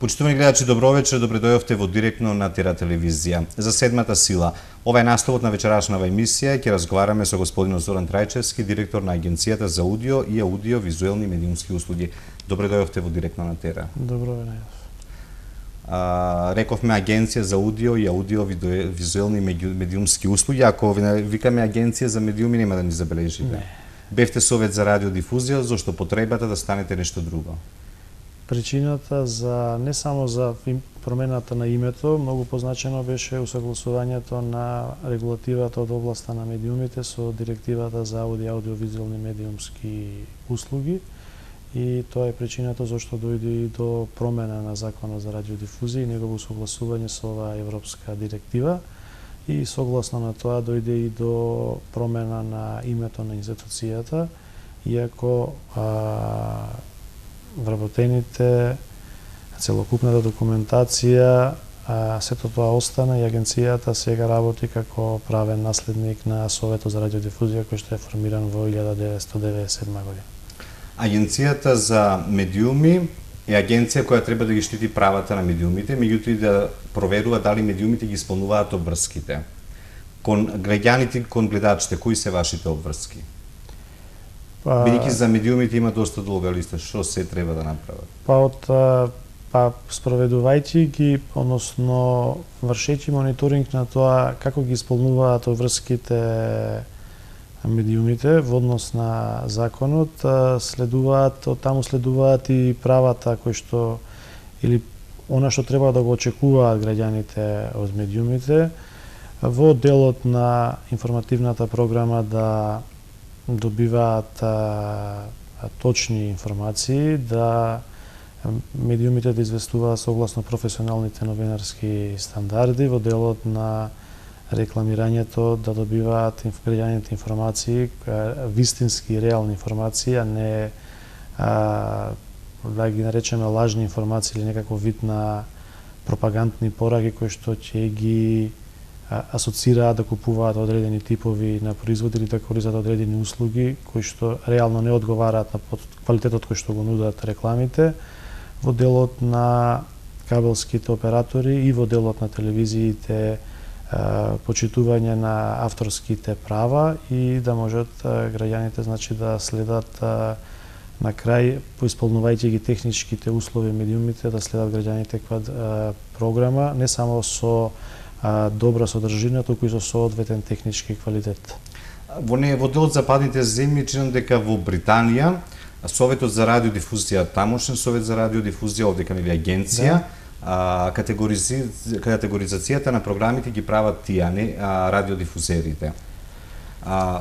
Почитувани гледачи, добро вечер, добре дојдовте во директно на Тера телевизија. За седмата сила. Ова е наставот на вечерашнава емисија и ќе разговараме со господинот Зоран Трајчевски, директор на Агенцијата за аудио и аудио-визуелни медиумски услуги. Добре дојдовте во директно на Тера. Добро вечер. Рековме Агенција за аудио и аудио-визуелни медиумски услуги. Ако викаме Агенција за медиуми, нема да ни забележите. Не. Бевте совет за радиодифузија, зашто потребата да станете нешто друго? Причината за не само за промената на името, многу позначено беше усогласувањето на регулативата од областа на медиумите со директивата за аудио-визуелни медиумски услуги, и тоа е причината зашто дојде и до промена на Законот за радиодифузија и негово усогласување со оваа европска директива, и согласно на тоа дојде и до промена на името на институцијата, иако вработените, целокупната документација, сето тоа остана и агенцијата сега работи како правен наследник на Советот за радиодифузија, кој што е формиран во 1997 година. Агенцијата за медиуми е агенција која треба да ги штити правата на медиумите, меѓутоа и да проверува дали медиумите ги исполнуваат обврските. Кон граѓаните, кон гледачите, кои се вашите обврски? Бидејќи за медиумите има доста долга листа, што се треба да направат? Спроведувајќи ги, односно вршејќи мониторинг на тоа како ги исполнуваат обврските медиумите во однос на законот, таму следуваат и правата кои што, или она што треба да го очекуваат граѓаните од медиумите, во делот на информативната програма да добиваат точни информации, да медиумите да известуваат согласно професионалните новинарски стандарди, во делот на рекламирањето да добиваат граѓаните информации, вистински и реални информации, а не да ги наречеме лажни информации или некаков вид на пропагандни пораки кои што ќе ги асоцираат да купуваат одредени типови на производи или да користат одредени услуги кои што реално не одговараат на квалитетот кој што го нудат рекламите, во делот на кабелските оператори и во делот на телевизиите, почитување на авторските права и да можат граѓаните да следат на крај, поисполнувајќи ги техничките услови медиумите, да следат граѓаните програма не само со добра содржина, туку и со соодветен технички квалитет. Во делот западните земји, чинам дека во Британија Советот за радиодифузија, тамошен Совет за радиодифузија, овдека нели агенција, категоризацијата на програмите ги прават тие, а не радиодифузерите.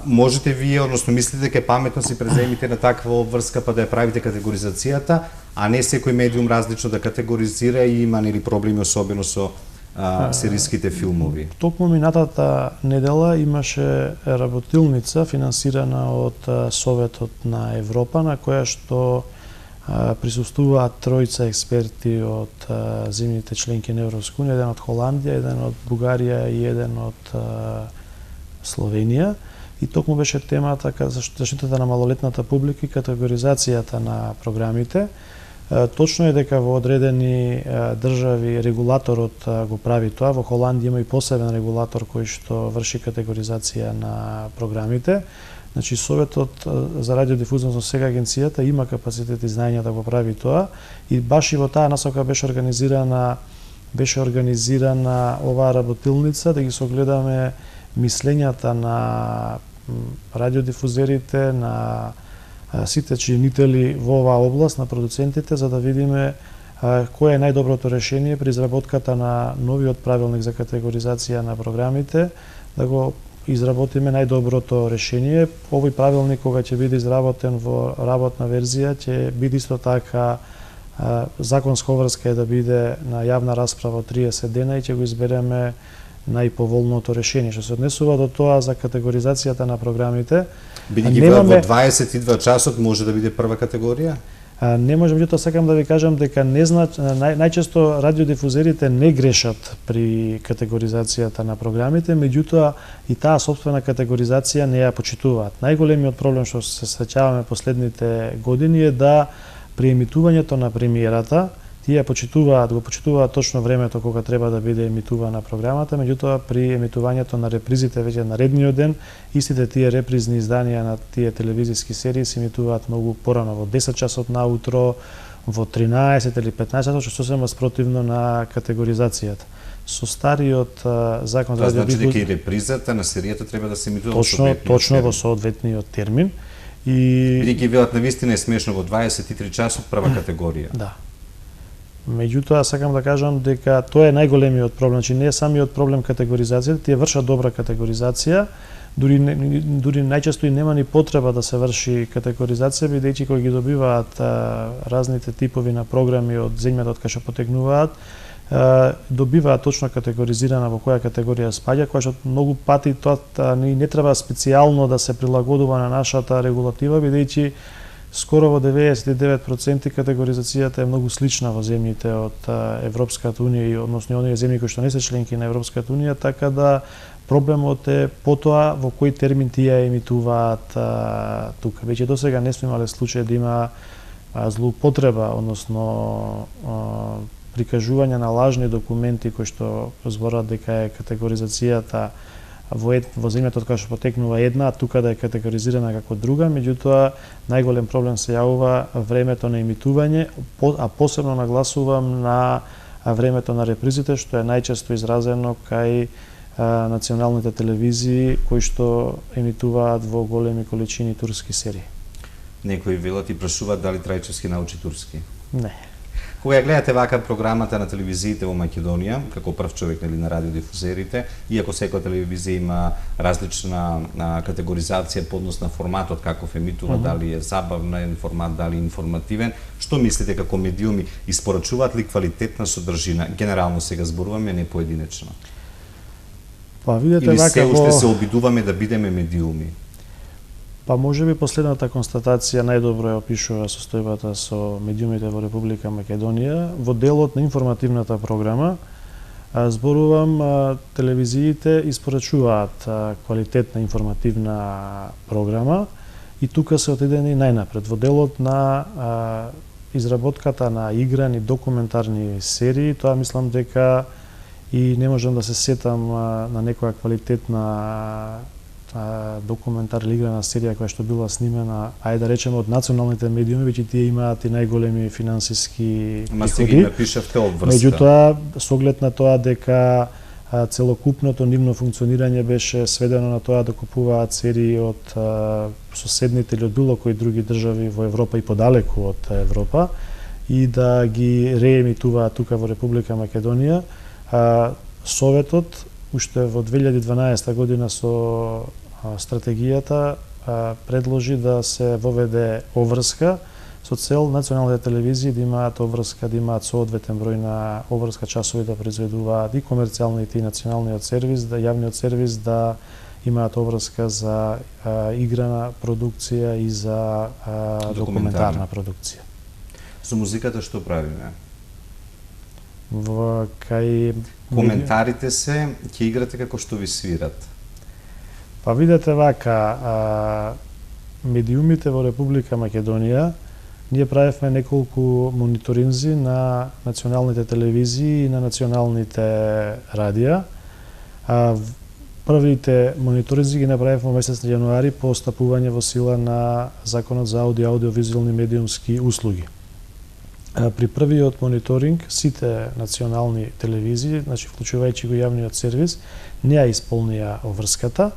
Можете вие, односно мислите дека е паметно си преземите на таква обврска па да ја правите категоризацијата, а не секој медиум различно да категоризира и има нели проблеми особено со сериските филмови? Токму минатата недела имаше работилница финансирана од Советот на Европа, на која што присуствуваат тројца експерти од земјите членки на Европска унија, еден од Холандија, еден од Бугарија и еден од Словенија. И токму беше темата за заштитата на малолетната публика и категоризацијата на програмите. Точно е дека во одредени држави регулаторот го прави тоа. Во Холандија има и посебен регулатор кој што врши категоризација на програмите. Значи, Советот за радиодифузија, со сега агенцијата, има капацитет и знаење да го прави тоа, и баш и во таа насока беше организирана оваа работилница, да ги согледаме мислењата на радиодифузерите, на сите чинители во оваа област, на продуцентите, за да видиме кое е најдоброто решение при изработката на новиот правилник за категоризација на програмите, да го изработиме најдоброто решение. Овој правилник, кога ќе биде изработен во работна верзија, ќе биде исто така законска обврска е да биде на јавна расправа од 30 дена и ќе го избереме најповолното решение. Што се однесува до тоа за категоризацијата на програмите, бидејќи во 22 часот може да биде прва категорија? Не може, меѓутоа сакам да ви кажам дека најчесто радиодифузерите не грешат при категоризацијата на програмите, меѓутоа и таа сопствена категоризација не ја почитуваат. Најголемиот проблем што се среќаваме последните години е да при емитувањето на премиерата Тие го почитуваат точно времето кога треба да биде емитувана програмата, меѓутоа при емитувањето на репризите веќе наредниот ден, истите тие репризни изданија на тие телевизиски серии се емитуваат многу порано, во 10 часот наутро, во 13 или 15 часот, што сосема спротивно на категоризацијата. Со стариот закон за радиодифузија, значи дека и репризата на серијата треба да се емитува точно во соодветниот термин. И бидејќи велат навистина е смешно во 23 часот прва категорија. Да. Меѓутоа сакам да кажам дека тоа е најголемиот проблем, значи не е самиот проблем категоризацијата, тие вршат добра категоризација, дури најчесто и нема ни потреба да се врши категоризација, бидејќи кога ги добиваат разните типови на програми од земјата од кај што потекнуваат, добиваат точно категоризирана во која категорија спаѓа, која што многу пати тоа не треба специјално да се прилагодува на нашата регулатива, бидејќи скоро во 99% категоризацијата е многу слична во земјите од Европската унија и односно оние земји кои што не се членки на Европската унија, така да проблемот е потоа во кој термин тие емитуваат тука. Веќе досега не сме имале случај да има злоупотреба, односно прикажување на лажни документи кои што зборат дека е категоризацијата во земјата од кај што потекнува една, а тука да е категоризирана како друга, меѓутоа најголем проблем се јавува времето на емитување, а посебно нагласувам на времето на репризите, што е најчесто изразено кај националните телевизии кои што емитуваат во големи количини турски серии. Некои велат и прашуваат дали Трајчевски научи турски? Не. Кога ја гледате вака програмата на телевизиите во Македонија, како прв човек на радиодифузерите, иако секоја телевизија има различна категоризација по однос на форматот каков емитува, дали е забавен формат, дали информативен, што мислите како медиуми, испорачуваат ли квалитетна содржина? Генерално сега зборуваме, не поединечно. Па видете или вака се уште се обидуваме да бидеме медиуми? Па можеби последната констатација најдобро ја опишува состојбата со медиумите во Република Македонија. Во делот на информативната програма, зборувам, телевизиите испорачуваат квалитетна информативна програма и тука се отидени најнапред. Во делот на изработката на играни документарни серии, тоа мислам дека и не можам да се сетам на некоја квалитетна документар или играна серија која што била снимена, ајде да речеме од националните медиуми, веќе тие имаат и најголеми финансиски приходи. Ма се ги напишавте обврска. Меѓутоа, со оглед на тоа дека целокупното нивно функционирање беше сведено на тоа да купуваат серии од соседните или од било кои други држави во Европа и подалеку од Европа и да ги реемитуваат тука во Република Македонија, Советот уште во 2012 година со стратегијата предложи да се воведе обврска со цел националните телевизии да имаат обврска, да имаат соодветен број на обврска часови да произведуваат и комерцијалните и националниот сервис, да јавниот сервис да имаат обврска за играна продукција и за документарна продукција. Со музиката што правиме? Кај коментарите се ќе играте како што ви свират. Па видете вака, медиумите во Република Македонија, ние правевме неколку мониторинзи на националните телевизии и на националните радија. Првите мониторинзи ги направивме во месец јануари по стапување во сила на Законот за аудиовизуелни медиумски услуги. При првиот мониторинг сите национални телевизии, значи вклучувајќи го јавниот сервис, не ја исполнија обврската.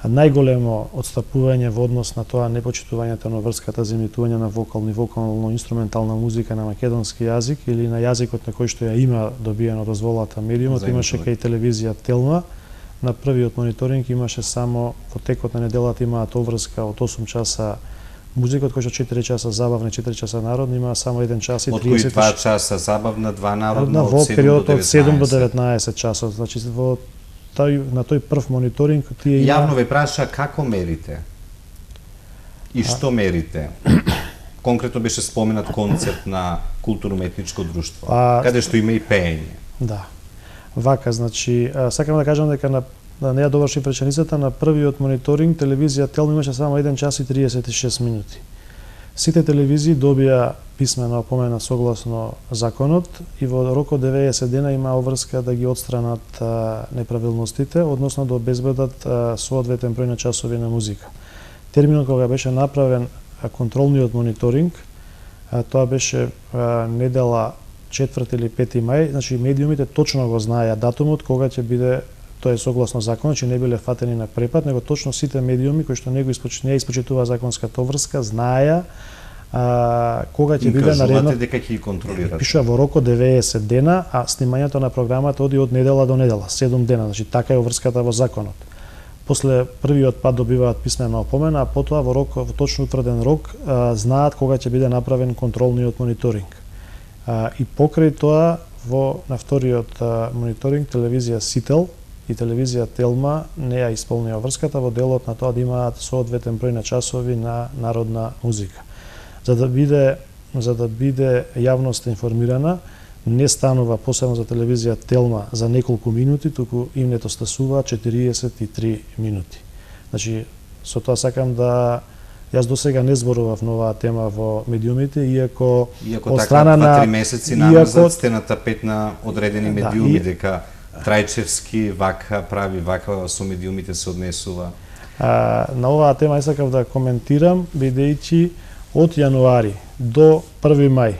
Најголемо отстапување во однос на тоа непочитувањето на обврската за емитување на вокални, вокално-инструментална музика на македонски јазик или на јазикот на кој што ја има добиено дозволата медиумот, имаше кај телевизија Телма. На првиот мониторинг имаше само во текот на неделата имаат обврска од 8 часа музика, од кој што 4 часа забавна и 4 часа народна, има само 1 час и 30... Од кои 2 часа забавна, 2 народна, од 7 во период од 7 до 19 часот. Значи, на тој прв мониторинг тие има... Јавно ве праша како мерите? И што мерите? Конкретно беше споменат концерт на културно-уметничко друштво, каде што има и пеење. Да. Вака, значи, сакам да кажам дека не ја довршив реченицата, на првиот мониторинг телевизија Телма имаше само 1 час и 36 минути. Сите телевизии добија писмена опомена согласно законот и во рок од 90 дена има обврска да ги отстранат неправилностите, односно да обезбедат соодветен број на часови на музика. Терминот кога беше направен контролниот мониторинг, тоа беше недела 4 или 5 мај, значи медиумите точно го знаеа датумот кога ќе биде, тоа е согласно законот, че не биле фатени на препад, него точно сите медиуми кои што не испочитуваа законската обврска знаеа кога ќе биде наредно. Дека ќе ги контролирате. Пишува во рок од 90 дена, а снимањето на програмата оди од недела до недела, 7 дена, значи така е обврската во законот. После првиот пат добиваат писмена опомена, а потоа во точно утврден рок знаат кога ќе биде направен контролниот мониторинг. И покрај тоа на вториот мониторинг телевизија Сител и телевизија Телма не ја исполнија обврската во делот на тоа да имаат соодветен број на часови на народна музика. За да биде јавноста информирана, не станува посебно за телевизија Телма за неколку минути, туку името стасува 43 минути. Значи, со тоа сакам да јас досега не зборував на оваа тема во медиумите, иако од страна на 3 месеци назад сте на тапет на одредени медиуми, дека Трајчевски вака прави, вака со медиумите се однесува. На оваа тема сакав да коментирам, бидејќи од јануари до 1 мај,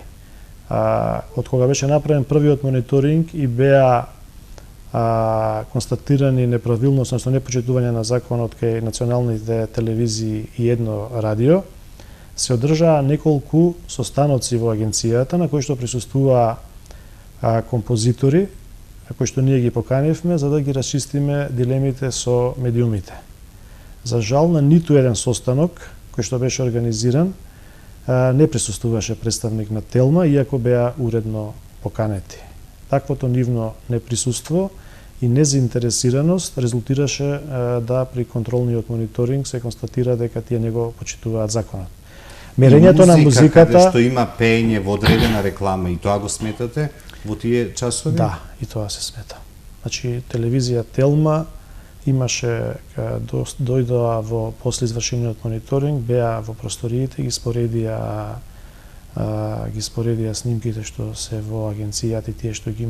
од кога беше направен првиот мониторинг и беа констатирани неправилности, односно непочитување на законот кај националните телевизии и едно радио, се одржаа неколку состаноци во агенцијата на кои што присуствуваа композитори, кои што ние ги поканивме за да ги расчистиме дилемите со медиумите. За жал, на ниту еден состанок кој што беше организиран не присуствуваше представник на Телма, иако беа уредно поканети. Таквото нивно неприсуство и незаинтересираност резултираше да при контролниот мониторинг се констатира дека тие не го почитуваат законот. Мерењето на музиката каде што има пеење во одредена реклама и тоа го сметате во тие часови? Да, и тоа се смета. Значи телевизија Телма имаше дојдоа после извршениот мониторинг, беа во просториите, ги споредија снимките што се во агенцијата и тие што ги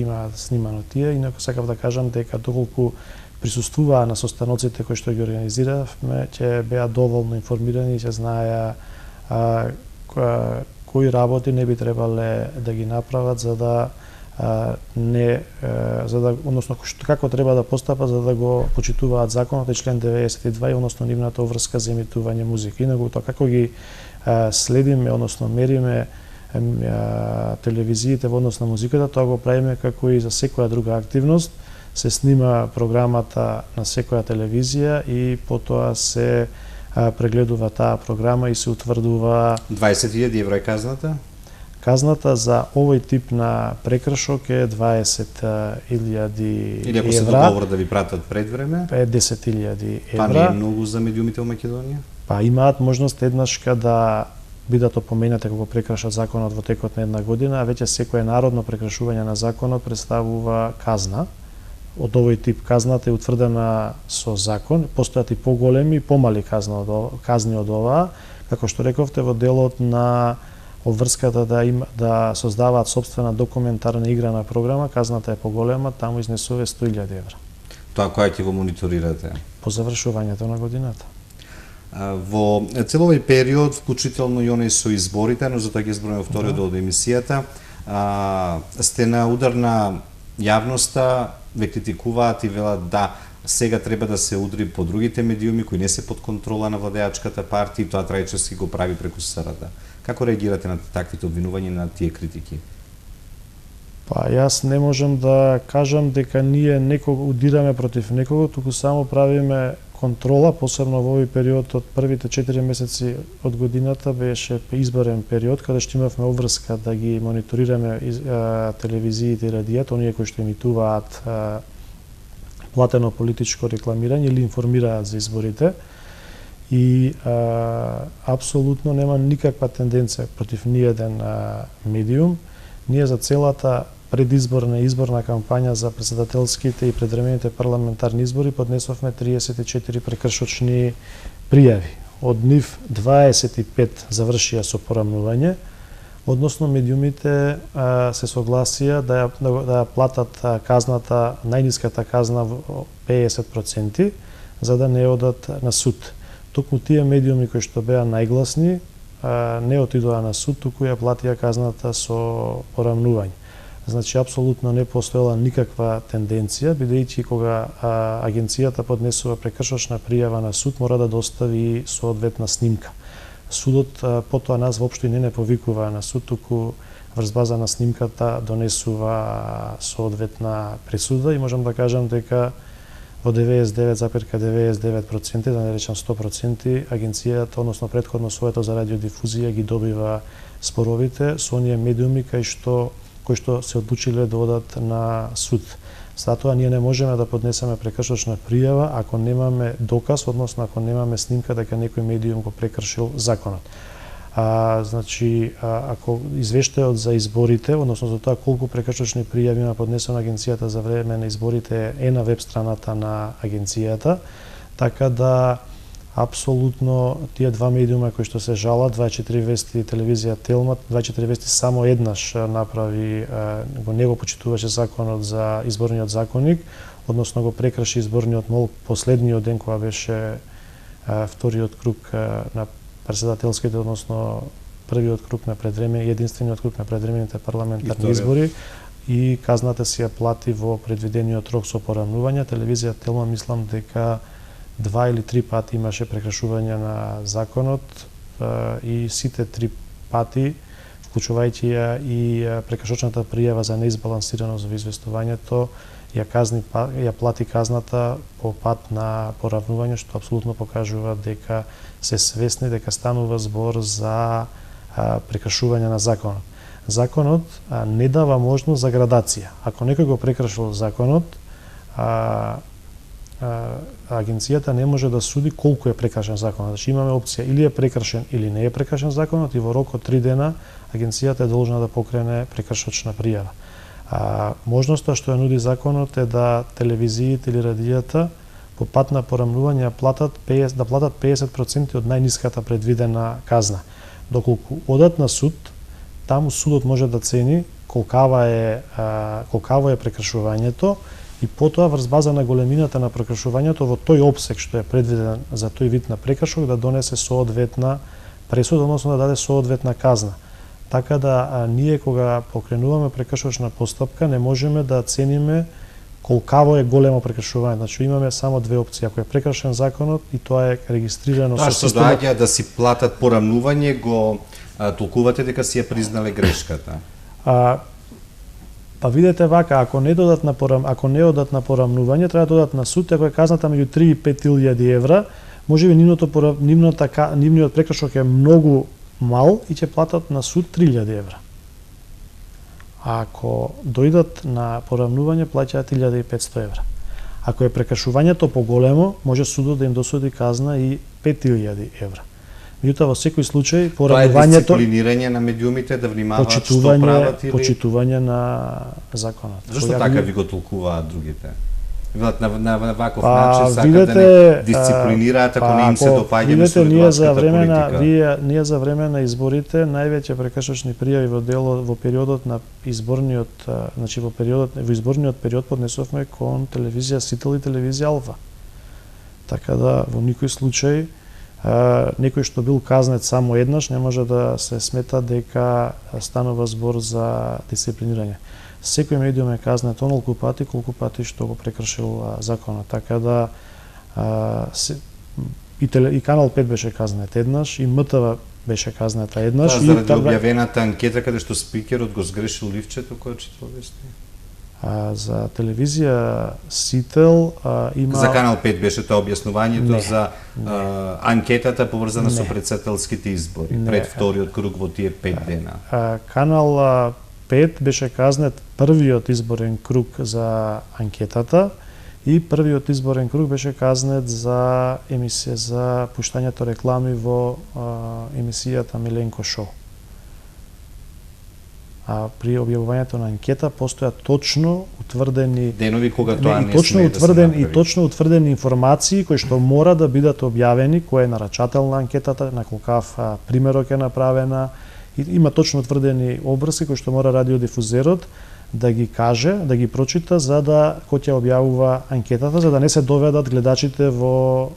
имаат снимано тие. Инаку сакав да кажам дека доколку присуствуваа на состаноците кои што ги организиравме, ќе беа доволно информирани и ќе знаеа кои работи не би требале да ги направат за да односно како треба да постапат за да го почитуваат законот и член 92, односно нивната обврска за емитување музика. Инаку тоа како ги следиме, односно мериме телевизиите во однос на музиката, тоа го правиме како и за секоја друга активност. Се снима програмата на секоја телевизија и потоа се прегледува таа програма и се утврдува 20.000 евро е казната? Казната за овој тип на прекршок е 20.000 евра. Или ако се договор да ви пратат пред време? 10.000 евра. Па не е многу за медиумите во Македонија? Па имаат можност еднашка да бидат опоменати кога прекршат законот во текот на една година, а веќе секое народно прекршување на законот представува казна. Од овој тип казната е утврдена со закон, постојат и поголеми и помали казни од оваа, како што рековте во делот на обврската да создаваат собствена документарна играна програма, казната е поголема, таму изнесува 100.000 евра. Тоа која ќе го мониторирате? По завршувањето на годината. Во цел овој период, вклучително и оној со изборите, но затоа ќе збориме во вториот дел од емисијата, сте на удар на јавноста, ве критикуваат и велат да сега треба да се удри по другите медиуми кои не се под контрола на владеачката партија и тоа Трајчевски го прави преку СРД. Како реагирате на таквите обвинувања на тие критики? Па јас не можам да кажам дека ние некого удираме против некого, туку само правиме контрола, посебно во овој период од првите 4 месеци од годината беше изборен период каде што имавме обврска да ги мониторираме телевизиите и радијата, оние кои што емитуваат платено политичко рекламирање или информираат за изборите. И апсолутно нема никаква тенденција против ниеден медиум. Ние за целата предизборна и изборна кампања за претседателските и предвремените парламентарни избори поднесовме 34 прекршочни пријави. од нив 25 завршија со порамнување, односно медиумите се согласија да платат казната, најниската казна во 50%, за да не одат на суд. Токму тие медиуми кои што беа најгласни не отидоа на суд, туку ја платија казната со порамнување. Значи, апсолутно не постоела никаква тенденција, бидејќи кога агенцијата поднесува прекршочна пријава на суд, мора да достави соодветна снимка. Судот потоа нас воопшто не повикува на суд, туку врз база на снимката донесува соодветна пресуда и можам да кажам дека во 99,99%, да не речам 100%, агенцијата, односно претходно Советот за радиодифузија ги добива споровите со оние медиуми кои што се одлучиле да одат на суд. Затоа ние не можеме да поднесеме прекршочна пријава ако немаме доказ, односно ако немаме снимка дека некој медиум го прекршил законот. Значи, ако извештајот за изборите, односно за тоа колку прекршочни пријави има поднесено агенцијата за време на изборите е на веб страната на агенцијата, така да апсолутно тие два медиума кои што се жалат, 24 вести телевизија Телма, 24 вести само еднаш направи, не го почитуваше законот за изборниот законник, односно го прекрши изборниот молк последниот ден кога беше вториот круг на председателските, односно првиот круг на единствениот круг на предвремените парламентарни избори и казната си ја плати во предвидениот рок со порамнување. Телевизија Телма мислам дека 2 или 3 пати имаше прекршување на законот и сите 3 пати, вклучувајќи ја и прекршочната пријава за неизбалансираност во известувањето, ја плати казната по пат на поравнување, што апсолутно покажува дека се свесни дека станува збор за прекршување на законот. Законот не дава можност за градација. Ако некој го прекршил законот, агенцијата не може да суди колку е прекршен законот. Значи имаме опција или е прекршен или не е прекршен законот и во рок од 3 дена агенцијата е должна да покрене прекршочна пријава. Можноста што ја нуди законот е да телевизиите или радијата по пат на порамнување да платат 50% од најниската предвидена казна. Доколку одат на суд, таму судот може да цени колкаво е прекршувањето и потоа врз база на големината на прекршувањето во тој опсег што е предвиден за тој вид на прекршок да донесе соодветна пресуда, односно да даде соодветна казна. Така да ние кога покренуваме прекршочна постапка не можеме да цениме колкаво е големо прекршување. Значи имаме само две опции. Ако е прекршен законот и тоа е регистрирано со системот. Што доаѓа да си платат порамнување, го толкувате дека си ја признале грешката. Па видете вака, ако не одат на порамнување, треба да одат на суд, ако е казната меѓу 3 и 5.000 евра, можеби нивниот прекршок е многу мал и ќе платат на суд 3.000 евра. А ако дојдат на порамнување, плаќаат 1.500 евра. Ако е прекршувањето поголемо, може судот да им досуди казна и 5.000 евра. Меѓутоа, во секој случај, порамнувањето... Тоа е дисциплинирање на медиумите да внимаваат што прават или... Почитување на законот. Зашто така ви го толкуваат другите? На ваков начин сакат да не дисциплинираат ако не им се допаѓа месоветлачката политика. Ние за време на изборите највеќе прекршочни пријави во периодот на изборниот, значи во изборниот период поднесовме кон телевизија Сител и телевизија Алфа. Така да во никој случај некој што бил казнет само еднаш не може да се смета дека станува збор за дисциплинирање. Секој медиум е казнет онолку пати колку пати што го прекршил законот. Така да и Канал 5 беше казнет еднаш, и МТВ беше казната еднаш. Тоа заради објавената анкета каде што спикерот го сгрешил ливчето кој читал вести? За телевизија Сител има... За Канал 5 беше тоа објаснувањето за анкетата поврзана со претседателските избори пред вториот круг во тие 5 дена. Канал 5 беше казнет првиот изборен круг за анкетата и првиот изборен круг беше казнет за емисија за пуштањето реклами во емисијата Миленко Шоу. а при објавувањето на анкета постојат точно утврдени денови кога тоа не точно смее да се направи. и точно утврдени информации кои што мора да бидат објавени, кој е нарачател на анкетата, на колкав примерок е направена, и има точно утврдени обрски кои што мора радиодифузерот да ги каже, да ги прочита за да кој ќе објавува анкетата, за да не се доведат гледачите во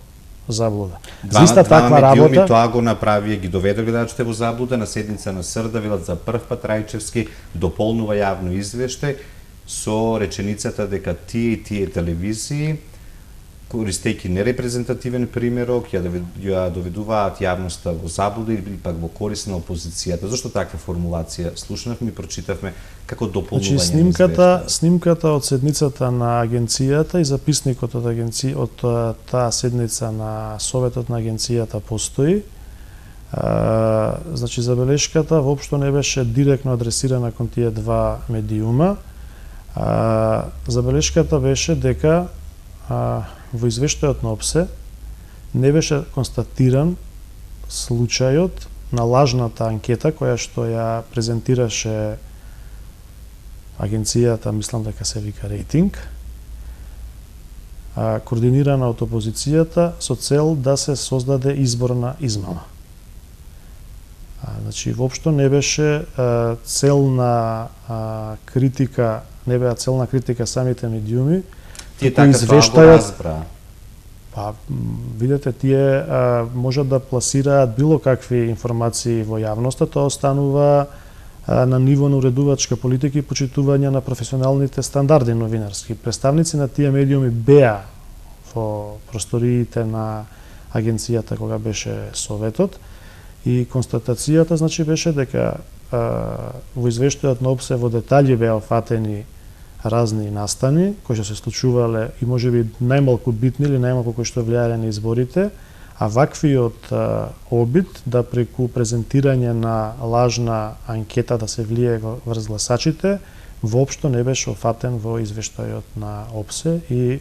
заблуда. За иста таква работа тоа го направи, ги доведе гледачите во заблуда на седница на СРД, велат за прв пат Рајчевски дополнува јавно извештај со реченицата дека тие и тие телевизии, користејќи нерепрезентативен примерок, ја доведуваат јавноста во заблуда или пак во корист на опозицијата. Зошто таква формулација? Слушнавме и прочитавме како дополнување на извештајот. Снимката од седницата на агенцијата и записникот од таа седница на Советот на агенцијата постои. Значи, забелешката воопшто не беше директно адресирана кон тие два медиума. Забелешката беше дека во извештајот на ОПСЕ не беше констатиран случајот на лажната анкета која што ја презентираше агенцијата, мислам дека се вика Рейтинг, координирана од опозицијата со цел да се создаде изборна измама. Значи, воопшто не беше целна критика, не беа целна критика самите медиуми. Тие така тоа го разбра. Па, видете, тие можат да пласираат било какви информации во јавноста, тоа останува на ниво на уредувачка политика и почитување на професионалните стандарди новинарски. Представници на тие медиуми беа во просториите на агенцијата кога беше Советот и констатацијата значи беше дека во извештајот на ОПСЕ во детали беа офатени разни настани кои што се случувале и можеби најмалку битни или најмалку кои што влијале на изборите, а ваквиот обид да преку презентирање на лажна анкета да се влие врз гласачите воопшто не беше офатен во извештајот на ОПСЕ и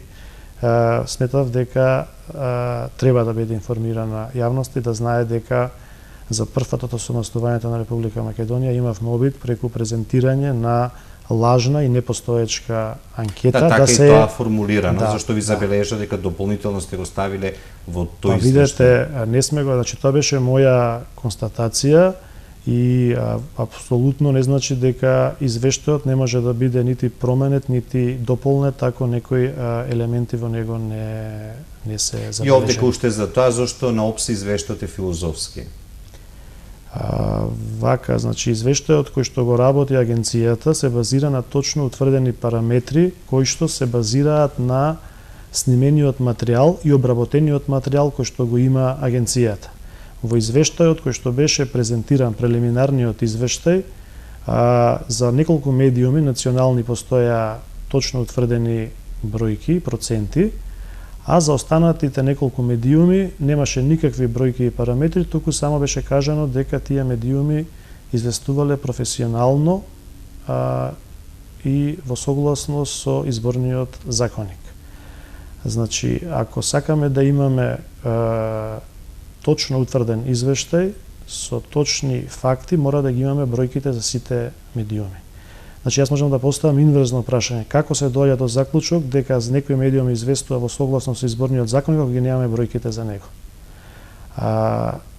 сметав дека треба да биде информирана јавноста и да знае дека за прв пат од осамостувањето на Република Македонија имавме обид преку презентирање на лажна и непостоечка анкета така да се и тоа формулирано, зашто ви да. забележа дека дополнително сте го ставиле во тој извештај. Видете, не сме го, значи тоа беше моја констатација и апсолутно не значи дека извештајот не може да биде нити променет, нити дополнет ако некои елементи во него не се забележени. И овде уште за тоа зашто на ОПСЕ извештајот е филозофски. Вака, значи извештајот кој што го работи агенцијата се базира на точно утврдени параметри кои што се базираат на снимениот материјал и обработениот материјал кој што го има агенцијата. Во извештајот кој што беше презентиран, прелиминарниот извештај, за неколку медиуми национални постоја точно утврдени бројки, проценти, а за останатите неколку медиуми немаше никакви бројки и параметри, туку само беше кажано дека тие медиуми известувале професионално и во согласност со изборниот законник. Значи, ако сакаме да имаме точно утврден извештај со точни факти, мора да ги имаме бројките за сите медиуми. Значи, јас можам да поставам инверзно прашање. Како се доаѓа до заклучок дека за некој медиум известува во согласност со изборниот закон кога ги немаме бројките за него?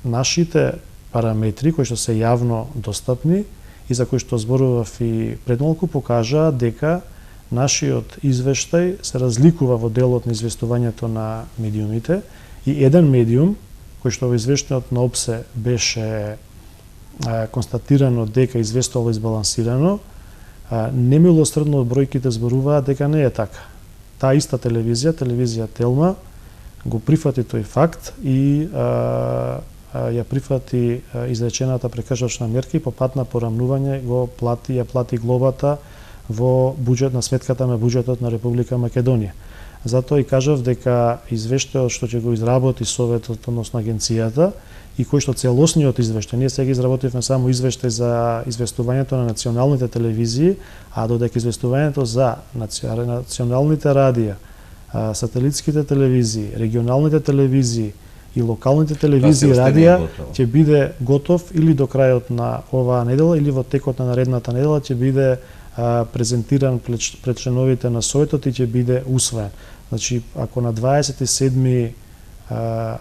Нашите параметри, кои што се јавно достапни и за кои што зборував и предмалку, покажаа дека нашиот извештај се разликува во делот на известувањето на медиумите и еден медиум, кој што во извештајот на ОПСЕ беше констатирано дека известувало избалансирано, немилосредно од бројките зборуваат дека не е така. Таа иста телевизија Телма, го прифати тој факт и ја прифати изречената прекршачна мерка и по пат на порамнување ја плати глобата во буџет на сметката на буџетот на Република Македонија. Затоа и кажав дека извештајот што ќе го изработи Советот, односно агенцијата, и кој што целосниот извештај, ние сега изработивме само извештај за известувањето на националните телевизии, а додека известувањето за националните радија, сателитските телевизии, регионалните телевизии и локалните телевизии и радија ќе биде готов или до крајот на оваа недела или во текот на наредната недела ќе биде презентиран пред членовите на Советот и ќе биде усвоен. Значи, ако на 27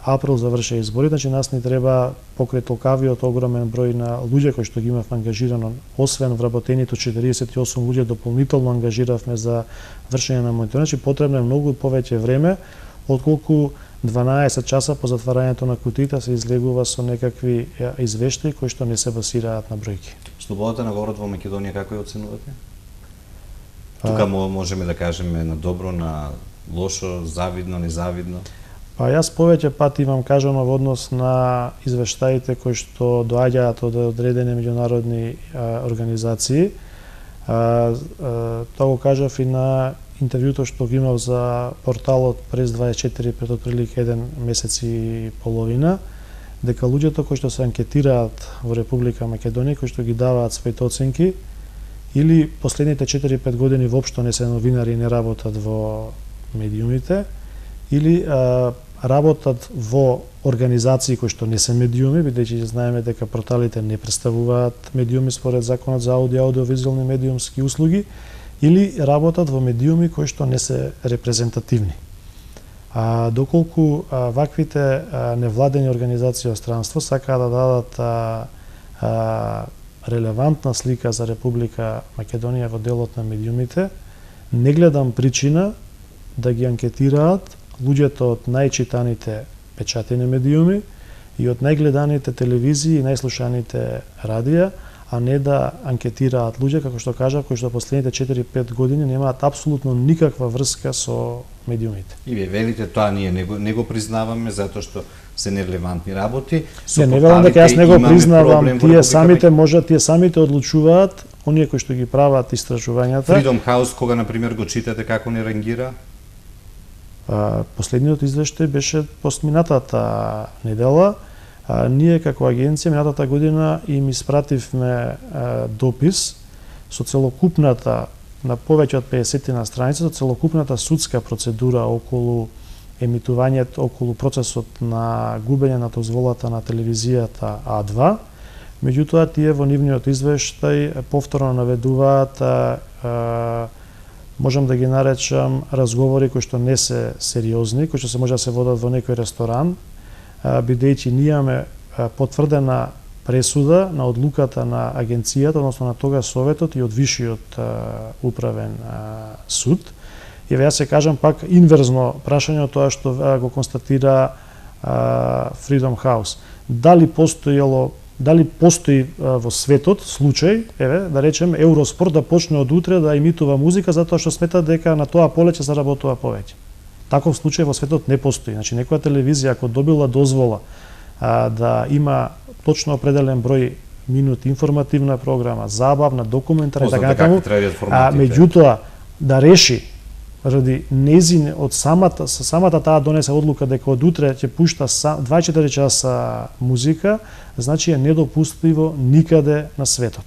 април заврши избори, значи нас ни треба покрај толкавиот огромен број на луѓе кои што ги имавме ангажирано, освен вработените 48 луѓе дополнително ангажиравме за вршење на мониторинг, значи потребно е многу повеќе време отколку 12 часа по затварањето на кутиите се излегува со некакви извештаи кои што не се базираат на бројки. Слободата на говорот во Македонија како ја оценувате? Тука можеме да кажеме на добро, на лошо, завидно, незавидно? Па јас повеќе пати имам кажано во однос на извештаите кои што доаѓаат од одредени меѓународни организации. Тоа го кажав и на интервјуто што ги имав за порталот Прес 24 пред отприлика 1 месец и половина, дека луѓето кои што се анкетираат во Република Македонија, кои што ги даваат своите оценки, или последните 4-5 години воопшто не се новинари и не работат во медиумите, или работат во организации кои што не се медиуми, бидејќи знаеме дека порталите не представуваат медиуми според Законот за аудиовизуелни медиумски услуги, или работат во медиуми кои што не се репрезентативни. Доколку ваквите невладени организации од странство сакаат да дадат релевантна слика за Република Македонија во делот на медиумите, не гледам причина да ги анкетираат луѓето од најчитаните печатени медиуми и од најгледаните телевизии и најслушаните радија, а не да анкетираат луѓе, како што кажав, кои што последните 4-5 години немаат апсолутно никаква врска со медиумите. И вие велите тоа ние не го признаваме затоа што се нерелевантни работи. Не велам дека јас не го признавам, тие самите одлучуваат, оние кои што ги прават истражувањата. Freedom House кога на пример го читате како не рангира? Последниот извештај беше постминатата недела. Ние како агенција минатата година им испративме допис со целокупната, на повеќе од 50 на страници, со целокупната судска процедура околу емитувањето, околу процесот на губење на дозволата на телевизијата А2. Меѓутоа, тие во нивниот извештај повторно наведуваат, можам да ги наречам, разговори кои што не се сериозни, кои што се може да се водат во некој ресторан, бидејќи ние имаме потврдена пресуда на одлуката на агенцијата, односно на тога Советот и од Вишиот управен суд. И јас се кажам пак инверзно прашање од тоа што го констатира Freedom House. Дали постои во светот случај, да речем, Евроспорт да почне од утре да имитува музика затоа што смета дека на тоа поле ќе заработува повеќе. Таков случај во светот не постои. Значи, некоја телевизија ако добила дозвола да има точно определен број минути информативна програма, забавна, документарна и така натаму, меѓутоа да реши ради незин од самата таа донесе одлука дека од утре ќе пушта 24 часа музика, значи е недопустиво никаде на светот.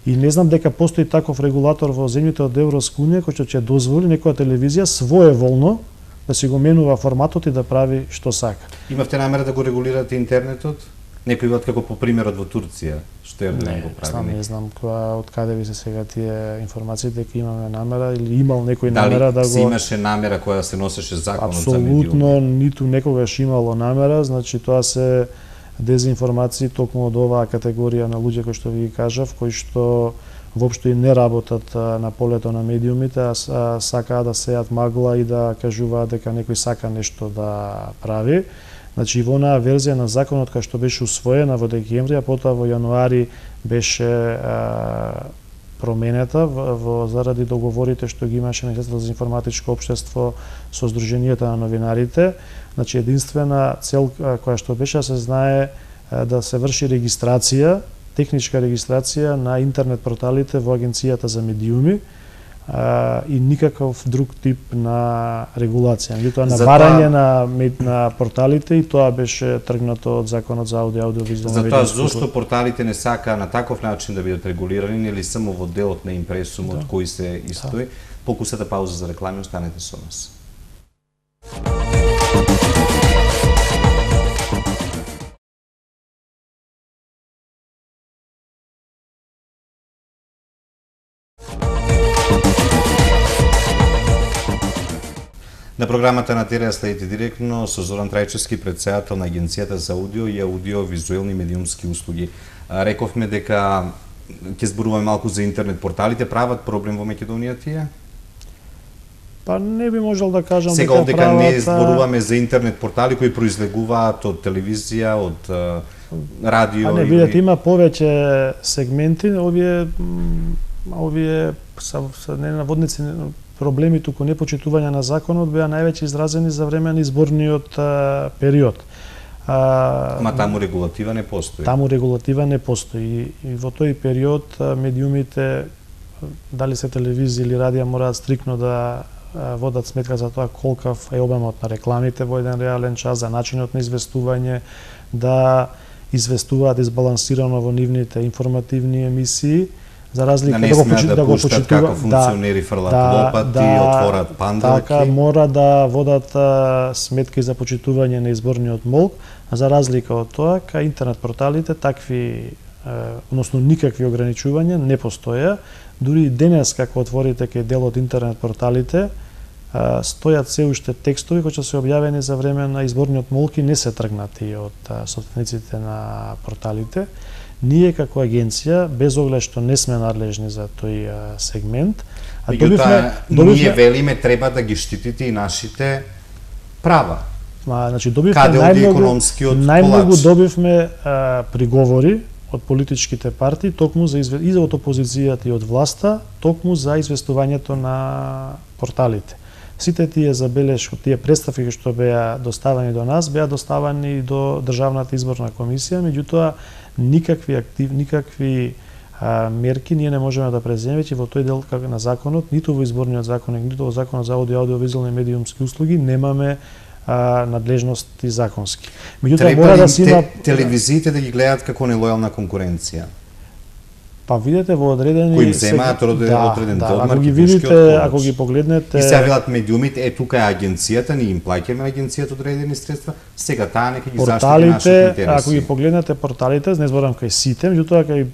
И не знам дека постои таков регулатор во земјите од Европска унија кој ќе дозволи некоја телевизија своеволно да си го менува форматот и да прави што сака. Имавте намера да го регулирате интернетот? Некој од како по примерот во Турција, што Ердоган го прави? Не знам од каде ви се сега тие информации дека имаме намера или имал некој намера да го... Дали се имаше намера која се носеше законот за медиумите? Апсолутно ниту некогаш имало намера, значи тоа се дезинформации токму од оваа категорија на луѓе кои што ви ги кажав, кои што воопшто и не работат на полето на медиумите, а сакаат да сеат магла и да кажуваат дека некој сака нешто да прави. Значи, во онаа верзија на законот која што беше усвоена во декември, а потоа во јануари беше променета заради договорите што ги имаше Министерството за информатичко општество со Сдруженијата на новинарите. Значи, единствена цел која што беше да се знае да се врши регистрација, техничка регистрација на интернет порталите во Агенцијата за медиуми и никаков друг тип на регулација. Меѓутоа на барање на порталите и тоа беше тргнато од Законот за аудиовизуелни медиуми. Затоа зошто порталите не сака на таков начин да бидат регулирани или само во делот на импресумот кој се истои? Покусата пауза за реклами, останете со нас. На програмата на ТР следите директно со Зоран Трајчевски, претседател на Агенцијата за аудио и аудиовизуелни медиумски услуги. Рековме дека ќе зборуваме малку за интернет порталите, прават проблем во Македонија тие? Па не би можел да кажам сега дека овдека прават... не зборуваме за интернет портали кои произлегуваат од телевизија, од радио. Не, видете, има повеќе сегменти, овие са не наводници проблеми туку непочитување на законот беа највеќе изразени за време на изборниот период. Ама таму регулатива не постои. Таму регулатива не постои и во тој период медиумите, дали се телевизија или радио, мораат стрикно да водат сметка за тоа колкав е обемот на рекламите во еден реален час, за начинот на известување, да известуваат избалансирано во нивните информативни емисии, за разлика да го почитува како функционери фрлат лопати, отворат панделки. Така, мора да водат сметки за почитување на изборниот молк, а за разлика од тоа, кај интернет порталите такви, односно никакви ограничувања не постоја. Дури и денес, како отворите кај дел од интернет порталите, стојат се уште текстови кои се објавени за време на изборниот молк и не се тргнати од собствениците на порталите. Ние како агенција, без оглед што не сме надлежни за тој сегмент, ние велиме треба да ги штитите и нашите права. Значи добивме каде оди економскиот колапс? Најмногу добивме приговори од политичките партии токму за и од опозицијата и од власта, токму за известувањето на порталите. Сите тие забелешки, тие представи што беа доставени до нас, беа доставени до Државната изборна комисија, меѓутоа никакви мерки ние не можеме да преземеме во тој дел на законот, ниту во изборниот законник, ниту во законот за аудиовизуелни медиумски услуги немаме надлежности законски. Меѓутоа мора да се има телевизиите да ги гледаат како нелојална конкуренција. Па видете во одредени кои им земаат одреден дел маркетиншки ако ги погледнете и се велат медиумите, тука е агенцијата, ние им плаќаме агенцијата одредени средства, сега таа нека ги заштити нашите интереси. Ако ги погледнете порталите, не зборам кај сите, меѓутоа кај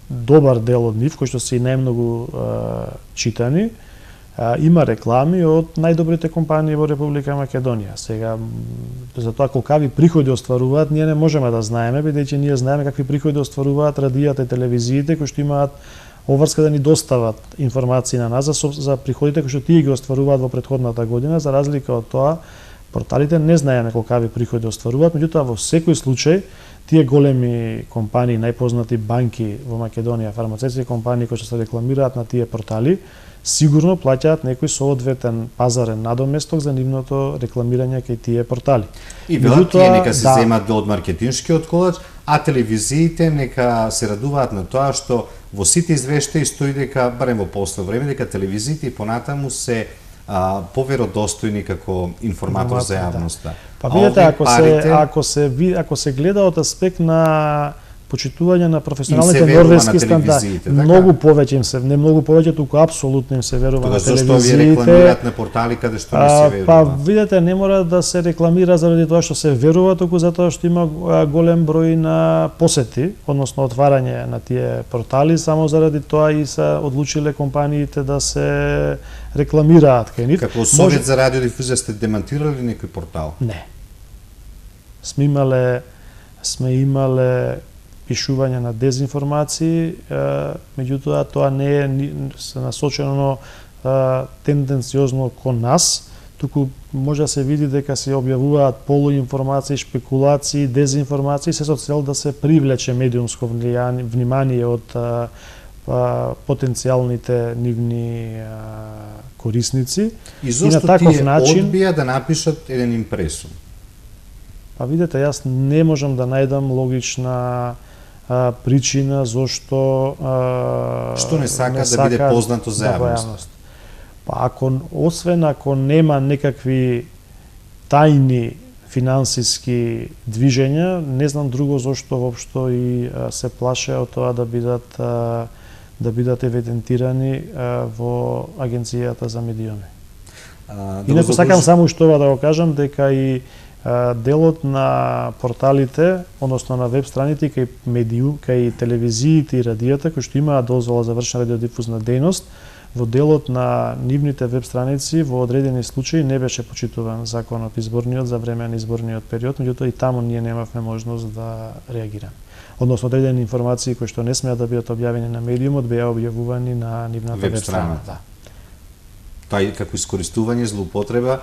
добар дел од нив кои што се и најмногу читани, има реклами од најдобрите компании во Република Македонија. Сега, за тоа колкави приходи остваруваат, ние не можеме да знаеме, бидејќи ние знаеме какви приходи остваруваат радијата и телевизиите, кои што имаат обврска да ни достават информации на нас за приходите кои што тие ги остваруваат во претходната година. За разлика од тоа, порталите не знаеме колкави приходи остваруваат, меѓутоа во секој случај, тие големи компании, најпознати банки во Македонија, фармацевтски компании кои што се рекламираат на тие портали, сигурно плаќаат некој соодветен пазарен надоместок за нивното рекламирање кај тие портали. И велат тие нека се земат од маркетиншкиот колач, а телевизиите нека се радуваат на тоа што во сите извештаи стои дека, барем во последно време, дека телевизиите и понатаму се поверодостојни како информатор за јавноста. Па видете, ако се гледа од аспект на почитување на професионалните норвешки стандарди, многу повеќе им се, не многу повеќе, туку апсолутно им се верува на телевизиите. Зошто овие рекламираат на портали каде што не се верува? Па видете, не мора да се рекламира заради тоа што се верува, туку затоа што има голем број на посети, односно отварање на тие портали, само заради тоа и се одлучиле компаниите да се рекламираат кај нив. Како Совет за радиодифузија сте демантирали некој портал? Не. Сме имале пишување на дезинформации, меѓутоа тоа не е насочено тенденциозно кон нас, туку може да се види дека се објавуваат полуинформации, шпекулации, дезинформации, се со цел да се привлече медиумско внимание од потенцијалните нивни корисници. И зошто тие одбија да напишат еден импресум? Па видете, јас не можам да најдам логична причина зошто што не сака да биде познато за јавност. Па освен ако нема некакви тајни финансиски движења, не знам друго зошто воопшто и се плаше од тоа да бидат евидентирани во Агенцијата за медиуми. Инаку сакам само уште ова да го кажам, дека и делот на порталите, односно на веб страните кај телевизиите и радијата кои што имаат дозвола за вршена радиодифузна дејност, во делот на нивните веб страници во одредени случаи не беше почитуван законот изборниот за време на изборниот период, меѓутоа и таму ние немавме можност да реагираме. Односно, одредени информации кои што не смеат да бидат објавени на медиумот беа објавувани на нивната веб страна. Да. Тоа е како искористување, злоупотреба.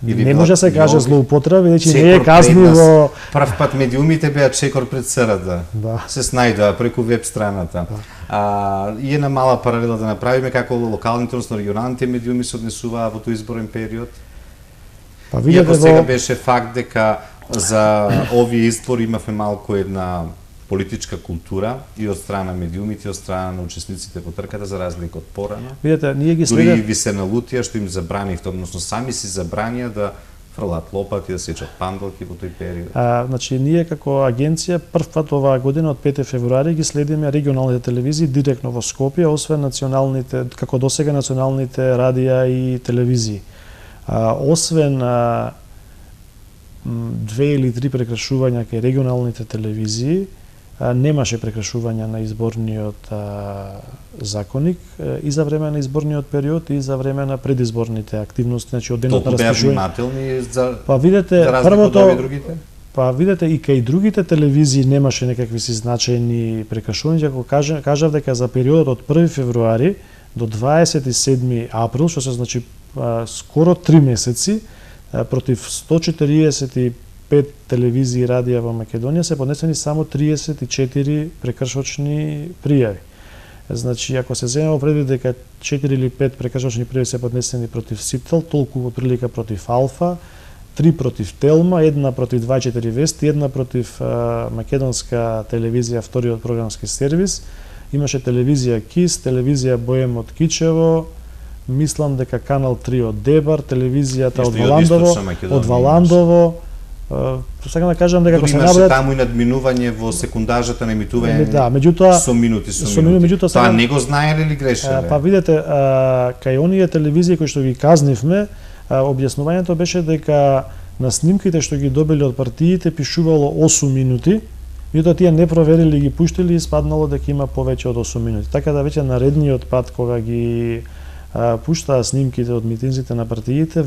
Не може да се каже злоупотреба, бидејќи не е казниво. Прв пат медиумите беа чекор пред ЦРД. Да. Се снајдоа преку веб страната. Да. И една мала паралела да направиме како локалните, односно регионалните медиуми се однесуваа во тој изборен период. Па видете, иако сега беше факт дека за овие избори имавме малку една политичка култура и од страна медиумите, и од страна на учесниците во трката, за разлика од порано. Видете, ние ги дури ви се налутија што им забранихте, односно сами си забранија да фрлат лопати, да сечат пандалки во тој период. Значи, ние како агенција прв пат оваа година од 5 февруари ги следиме регионалните телевизии директно во Скопје, освен националните, како досега националните радија и телевизии. Освен 2 или 3 прекршувања кај регионалните телевизии, немаше прекршувања на изборниот законник и за време на изборниот период и за време на предизборните активности, значи од денот на распишување. Внимателни за првото другите? Па видете и кај другите телевизии немаше некакви си значајни прекршувања, ако кажав дека за периодот од 1 февруари до 27 април, што се значи скоро 3 месеци, против 145 телевизии и радија во Македонија се поднесени само 34 прекршочни пријави. Значи, ако се земе во предвид дека 4 или 5 прекршочни пријави се поднесени против Сител, толку во прилика против Алфа, 3 против Телма, 1 против 24 Вести, 1 против македонска телевизија, вториот програмски сервис, имаше телевизија КИС, телевизија Боем од Кичево, мислам дека Канал 3 од Дебар, телевизијата од Валандово, сакам да кажам дека се набројат таму и надминување во секундажата на емитување. Да, меѓутоа со минути. Тоа не го знаеле или грешеле? Па видете, кај оние телевизии кои што ги казнивме, објаснувањето беше дека на снимките што ги добиле од партиите пишувало 8 минути, меѓутоа тие не проверили и ги пуштили и испаднало дека има повеќе од 8 минути. Така да веќе наредниот пат кога ги пуштаа снимките од митинзите на партиите,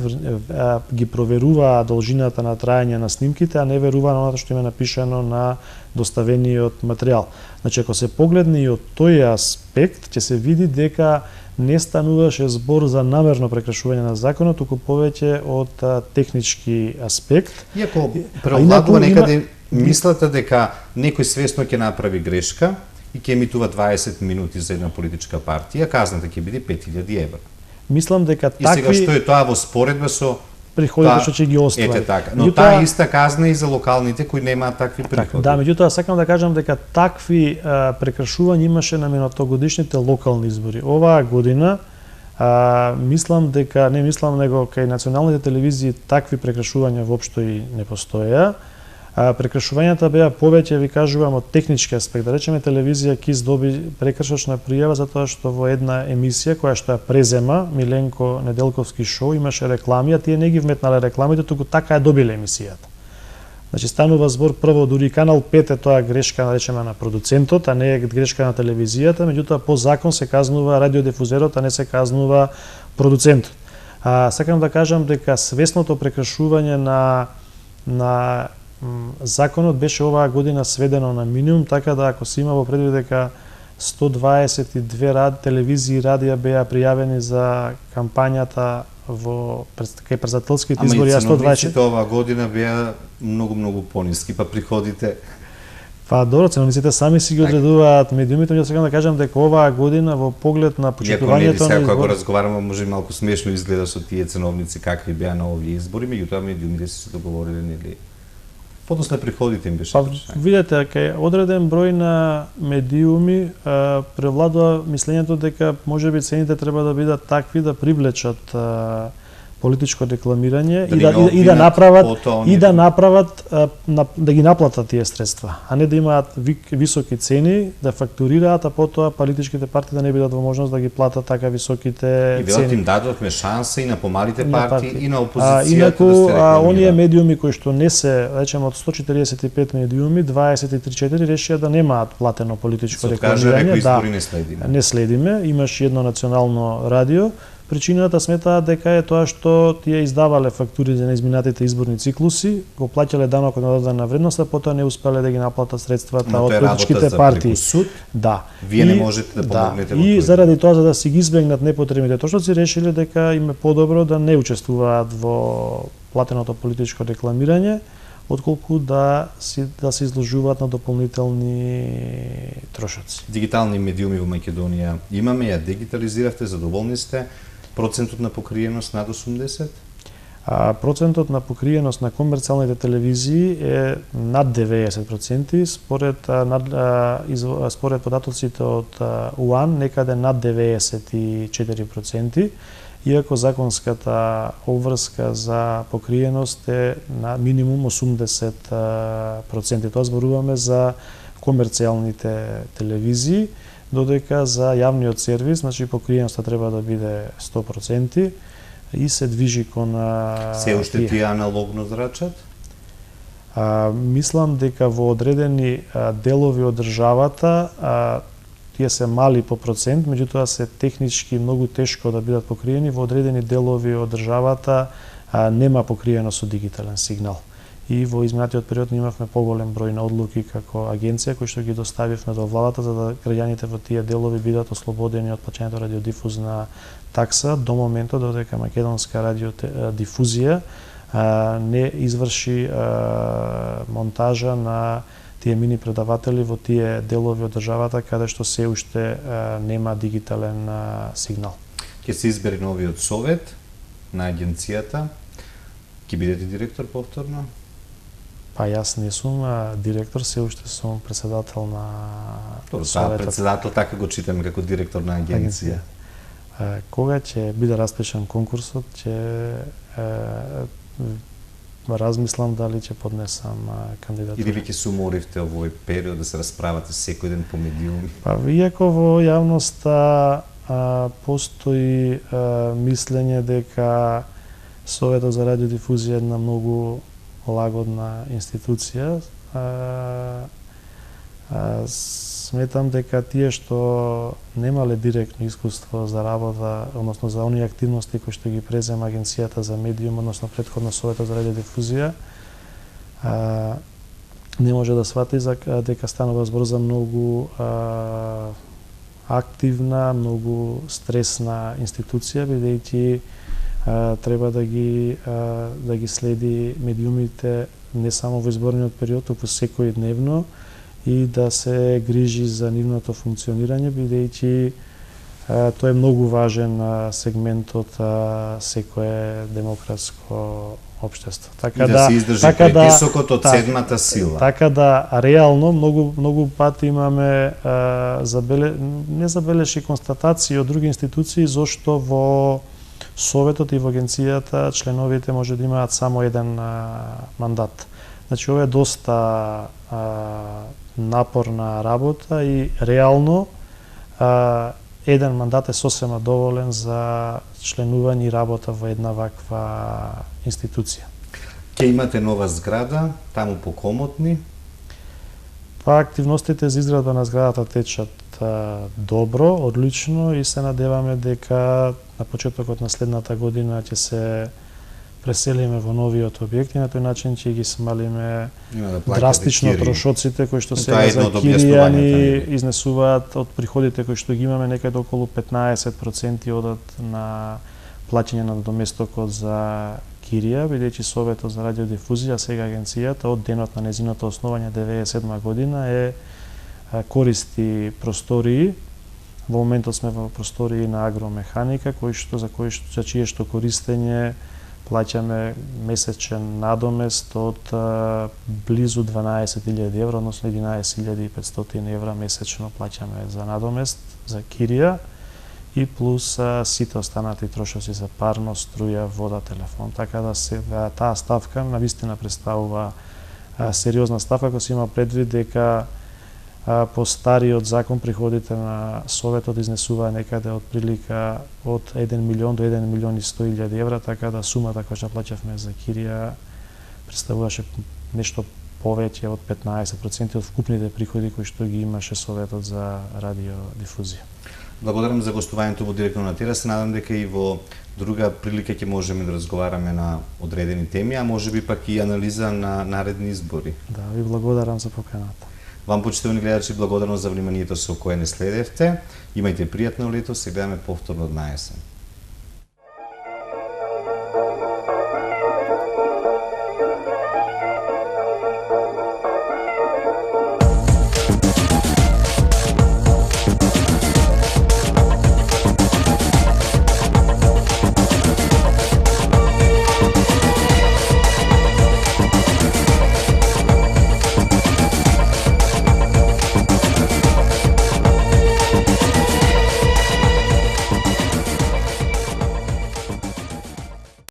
ги проверуваа должината на трајање на снимките, а не веруваа на оно што им е напишано на доставениот материјал. Значи, ако се погледне и од тој аспект, ќе се види дека не стануваше збор за намерно прекршување на законот, туку повеќе од технички аспект. Иако преовладува некаде мислата дека некој свесно ќе направи грешка и ќе емитува 20 минути за една политичка партија, казната ќе биде 5000 евра. Мислам дека такви... И сега што е тоа во споредба со приходите што ќе ги оствари. Ете така. Но таа иста казна и за локалните кои немаат такви приходи. Да, меѓутоа сакам да кажам дека такви прекршувања имаше на минатогодишните локални избори. Оваа година мислам дека, не мислам, него кај националните телевизии такви прекршувања воопшто и не постоеа. Прекршувањата беа повеќе, ви кажувам, од технички аспект. Да речеме, телевизија КИС доби прекршочна пријава затоа што во една емисија која што ја презема Миленко Неделковски шоу имаше реклами, а тие не ги вметнале рекламите, туку така ја добиле емисијата. Значи станува збор прво, дури Канал 5 е тоа грешка, да речеме, на продуцентот, а не е грешка на телевизијата, меѓутоа по закон се казнува радиодифузерот, а не се казнува продуцентот. Сакам да кажам дека свесното прекршување на законот беше оваа година сведено на минимум, така да ако се има во предвид дека 122 телевизии и радија беа пријавени за кампањата кај председателските избори, а ценовниците оваа година беа многу пониски, па приходите... Па добро, ценовниците сами си ги одредуваат медиумите, но сакам да кажам дека оваа година во поглед на почитувањето на избори... Ако разговараме, може малку смешно изгледа со тие ценовници какви беа на овие избори, меѓутоа медиумите се договориле, нели? Подоцна приходите им беше. Видете, кај одреден број на медиуми превладува мислењето дека можеби цените треба да бидат такви да привлечат политичко рекламирање Да и да направат да ги наплатат тие средства, а не да имаат високи цени, да фактурираат, а потоа политичките партии да не бидат во можност да ги платат така високите цени. И велот им дадовме шанса и на помалите партии и на инаку, опозицијата да се рекламираат. оние медиуми кои што не се, речеме од 145 медиуми, 23-4 решија да немаат платено политичко рекламирање. Не следиме, имаш едно национално радио. Причината сметаат дека е тоа што тие издавале фактури за изминатите изборни циклуси, го плаќале данокот на додадена вредност, а потоа не успеле да ги наплатат средствата од политичките партии. Да. Вие не можете да помогнете во тоа. И заради тоа, за да си ги избегнат непотребните точноци, решиле дека им е подобро да не учествуваат во платеното политичко рекламирање, отколку да се изложуваат на дополнителни трошоци. Дигитални медиуми во Македонија имаме, ја дигитализиравте, задоволни сте? Процентот на покриеност над 80? Процентот на покриеност на комерцијалните телевизии е над 90%, според податоците од УАН некаде над 94%, иако законската обврска за покриеност е на минимум 80%. Тоа зборуваме за комерцијалните телевизии, додека за јавниот сервис, значи покриеноста треба да биде 100% и се движи кон се уште тие аналогно зрачат? Мислам дека во одредени делови од државата тие се мали по процент, меѓутоа се технички многу тешко да бидат покриени. Во одредени делови од државата нема покриено со дигитален сигнал. И во изминатиот период имавме поголем број на одлуки како агенција кои што ги доставивме до владата за да граѓаните во тие делови бидат ослободени од плаќањето радиодифузна такса до моментот додека македонска радиодифузија не изврши монтажа на тие мини предаватели во тие делови од државата каде што се уште нема дигитален сигнал. Ќе се избери новиот совет на агенцијата. Ќе бидете директор повторно? Па јас не сум директор, се уште сум председател на советот. Председател така го читаме како директор на агенција. Кога ќе биде распишан конкурсот, ќе размислам дали ќе поднесам кандидатура. Или ви ќе се уморивте овој период да се расправате секој ден по медиуми? Па иако во јавноста постои мислење дека Советот за радиодифузија е една многу лагодна институција. Сметам дека тие што немале директно искуство за работа, односно за оние активности кои што ги презема агенцијата за медиум, односно претходно Советот за радиодифузија, не може да свати дека станува збор за многу активна, многу стресна институција, бидејќи треба да ги следи медиумите не само во изборниот период, туку секој дневно и да се грижи за нивното функционирање, бидејќи тоа е многу важен сегмент од секое демократско општество. Така да се издржи притисокот од седмата сила. Така да реално многу пати имаме не забелеши констатации од други институции зошто во Советот и во агенцијата членовите може да имаат само еден мандат. Значи ова е доста напорна работа и реално еден мандат е сосема доволен за членување и работа во една ваква институција. Ќе имате нова зграда, таму покомотни? Па активностите за изградба на зградата течат добро, одлично и се надеваме дека на почетокот на следната година ќе се преселиме во новиот објект и на тој начин ќе ги смалиме драстично трошоците кои што сега за кирија ни изнесуваат од приходите кои што ги имаме, некаде околу 15% одат на плаќање на доместокот за кирија, бидејќи Советот за радиодифузија, сега агенцијата од денот на незиното основање 1997 година користи простории. Во моментот сме во простории на агромеханика, за чие што користење плаќаме месечен надомест од близу 12.000 евра, односно 11.500 евра месечно плаќаме за надомест, за кирија. и плюс сите останати трошоци за парно, струја, вода, телефон. Така да таа ставка навистина представува сериозна ставка, ако се има предвид дека по стариот закон приходите на Советот изнесува некаде од прилика од 1 милион до 1 милион и 100.000 евра, така да сумата која плаќавме за кирија представуваше нешто повеќе од 15% од вкупните приходи кои што ги имаше Советот за радиодифузија. Благодарам за гостувањето во Директно на Тера. Се надам дека и во друга прилика ќе можеме да разговараме на одредени теми, а можеби пак и анализа на наредни избори. Да, ви благодарам за поканата. Вам, почитувани гледачи, благодарам за вниманието со кое не следевте. Имајте пријатно лето, се гледаме повторно од наесен.